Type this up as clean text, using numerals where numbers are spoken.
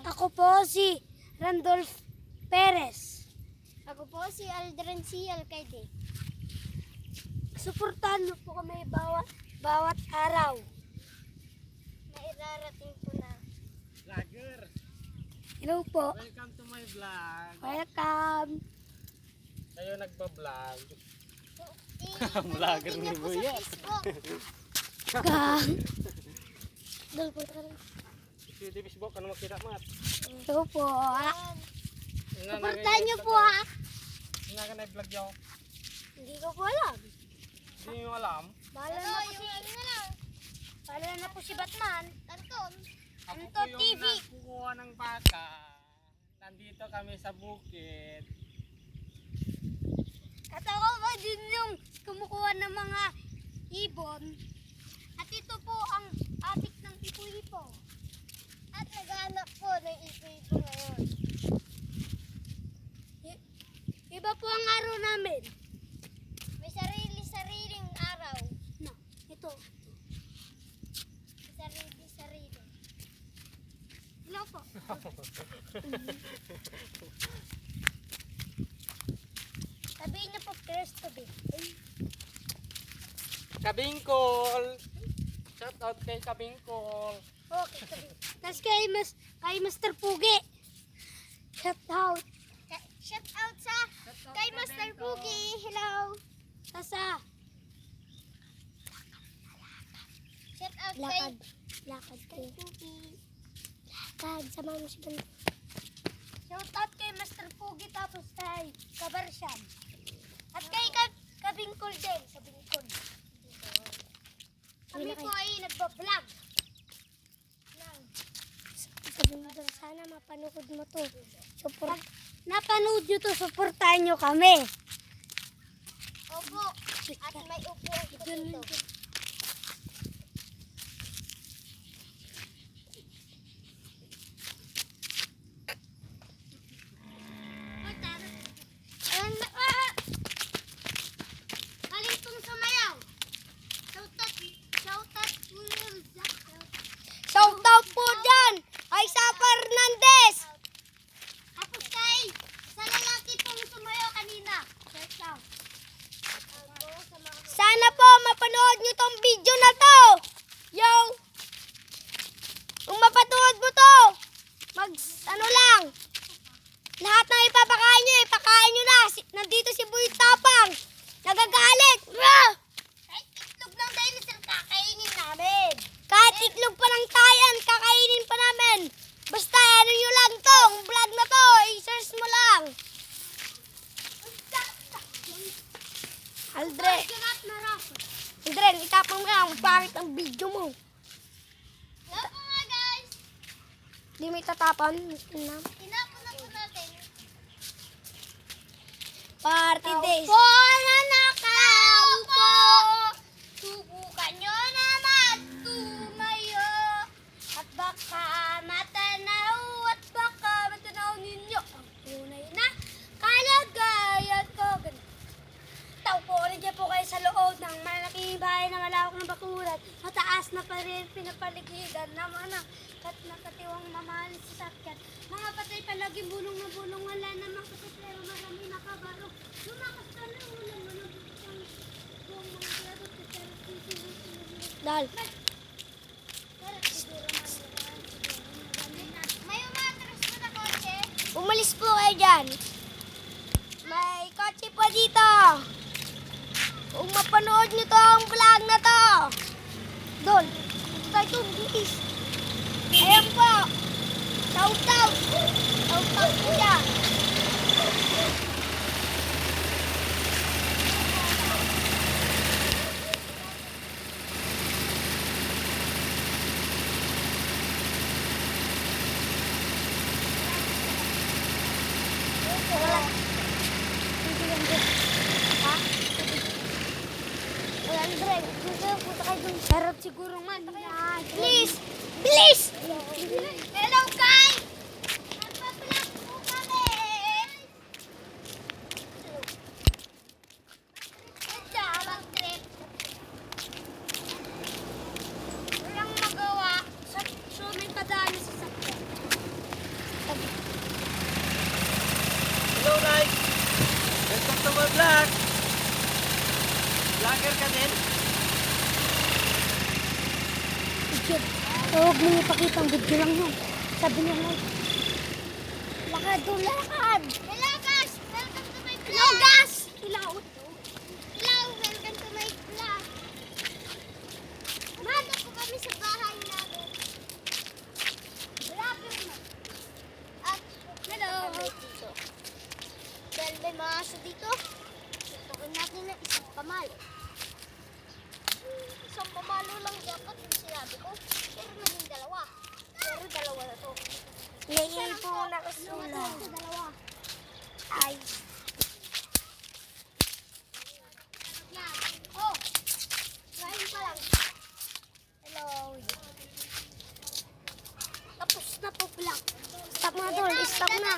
Ako po si Randolph Perez. Ako po si Aldrin C. Alcaide. Suportahan mo po kami bawat araw. Nairarating po na. Vlogger, Hello po. welcome to my vlog. Welcome. Kayo nagba-vlog. Vlogger ni po Buya. sa Facebook. Kang. Dol po ka rin. Si Facebook, ano makita mat? Hello po. Suportahan niyo po ha. Nga ka na-vlog yaw. Hindi ko po alam. Hindi nyo alam. Bahala na po si Bahala na po si Batman. Anton. Ako Anto po yung TV. nagkukuha ng baka. Nandito kami sa bukid. At ako po din yung kumukuha ng mga ibon. At ito po ang atik ng ipo-ipo. At naghahanap po ng ipo-ipo ngayon. Iba po ang araw namin. May sarili-sariling araw. No, ito. May sarili-sarili. Hello po. Sabihin niyo po Cristo Bay. Kabingkol! Shout out kay Kabingkol. Okay, sabihin. Tapos kay Mr. Pugi. Shout out. Shout out sa kay Master Boogie. Hello. Tapos Shout out lakad. kay Lakad kayo. Boogie. Lakad, sama mo si Banda. Shout out kay Mr. Pugi tapos kay Kabarsyam. At kay Kabingkol din, sa Bingkol. Kami po ay nagbablog. Sabi mo doon, sana mapanood mo to. Pag napanood nyo to, supportahan nyo kami. Opo. At may upuan po dito. Galing pong sumayaw. Shout out po dyan ay sa Fernandez. Tapos kay sa lalaki pong sumayaw kanina. Shout out. Sana po mapanood nyo tong video na to. Yo! Kung mapanood mo to, ano lang. Lahat ng ipapakain nyo, ipakain nyo na. Nandito si Boy Tapang. Nagagalit. Kahit itlog ng dinosaur, kakainin namin. Kahit itlog pa ng tayan, kakainin pa namin. Basta ano nyo lang to, ang vlog na to, i-search mo lang. Aldrin, itapang mo lang, pangit ang video mo. Hello po nga guys. Di may tatapan. Tinapon na po natin. Party days. Po na nakaupo. Subukan nyo naman tumayo. At baka matanaw ninyo ang tunay na kalagayan ko. Tao po, nandiyan po kayo sa loob ng malaking bahay na malawak na bakuran. Mataas na pa rin pinapaligidan na mga nakatiwang mamahal sa sakyan. Mga patay palagi bulong na bulong, wala namang kasi pero marami nakabaro. Lumakas ka na, walang manabot ang buong mga klaro. Dahil. May umatras po na kotse. Umalis po kayo dyan. May kotse po dito. Kung mapanood nyo to ang vlog na to. Dol, tayo bilis. Ayan po. Shout out. Shout out po dyan. Sarap siguro man. Please! Please! Hello guys. Nagpa-vlog po kami. Habang trip. Walang magawa. So may kadami sa sakyan. to my vlog. Vlogger ka din? Video. Huwag mo ipakita ang video lang yun. Sabi niya lang. Lakad doon, lakad. Hello guys! Welcome to my vlog! Hello, gas! Ilaw. Hello! Welcome to my vlog! Nandito po kami sa bahay namin. Malapit na. At Hello. kami dito. Dahil may mga aso dito, tutukin natin ng isang pamalo. Isang pamalo lang dapat yung sinabi ko. Pero naging dalawa. Pero dalawa na to. Ngayon po Lumatay nakasula. sa dalawa. Ay. Yan. Oh! Ngayon pa lang. Hello. Tapos na po vlog. Stop na doon. Stop na.